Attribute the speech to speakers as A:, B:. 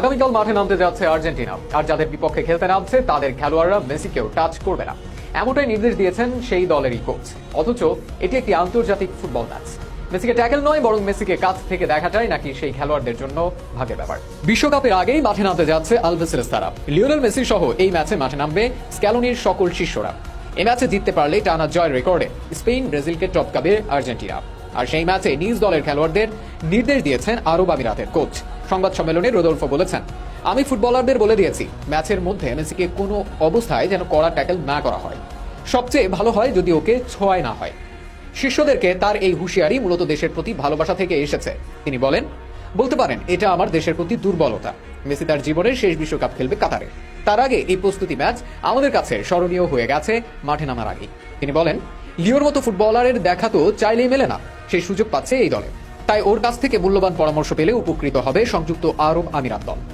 A: আগামীকাল মাঠে নামতে যাচ্ছে আর্জেন্টিনা, আর যাদের বিপক্ষে খেলতে নামছে তাদের খেলোয়াড়রা মেসিকেও টাচ করবে না, এমনটাই নির্দেশ দিয়েছেন সেই দলেরই কোচ। অথচ এটি একটি আন্তর্জাতিক ফুটবল ম্যাচ। মেসিকে ট্যাকেল নয়, বরং মেসিকে কাছ থেকে দেখাটাই নাকি সেই খেলোয়াড়দের জন্য ভাগ্যের ব্যাপার। বিশ্বকাপের আগেই মাঠে নামতে যাচ্ছে আলভেসের তারা। লিওনেল মেসি সহ এই ম্যাচে মাঠে নামবে স্ক্যালোনির সকল শিষ্যরা। এই ম্যাচে জিততে পারলে টানা জয়ের রেকর্ডে স্পেন ব্রাজিলকে টপকাবে আর্জেন্টিনা। আর সেই ম্যাচে নিজ দলের খেলোয়াড়দের নির্দেশ দিয়েছেন আরব আমিরাতের কোচ। সংবাদ সম্মেলনে রোদলফো বলেছেন, আমি ফুটবলারদের বলে দিয়েছি ম্যাচের মধ্যে মেসিকে কোনো অবস্থায় যেন কড়া ট্যাকেল না করা হয়। সবচেয়ে ভালো হয় যদি ওকে ছোঁয়াই না হয়। শিষ্যদেরকে তার এই হুঁশিয়ারি মূলত দেশের প্রতি ভালোবাসা থেকে এসেছে। তিনি বলেন, বলতে পারেন এটা আমার দেশের প্রতি দুর্বলতা। মেসি তার জীবনের শেষ বিশ্বকাপ খেলবে কাতারে। তার আগে এই প্রস্তুতি ম্যাচ আমাদের কাছে স্মরণীয় হয়ে গেছে মাঠে নামার আগেই। তিনি বলেন, লিওর মতো ফুটবলারের দেখা তো চাইলেই মেলে না, সেই সুযোগ পাচ্ছে এই দলে। তাই ওর কাছ থেকে মূল্যবান পরামর্শ পেলে উপকৃত হবে সংযুক্ত আরব আমিরাত দল।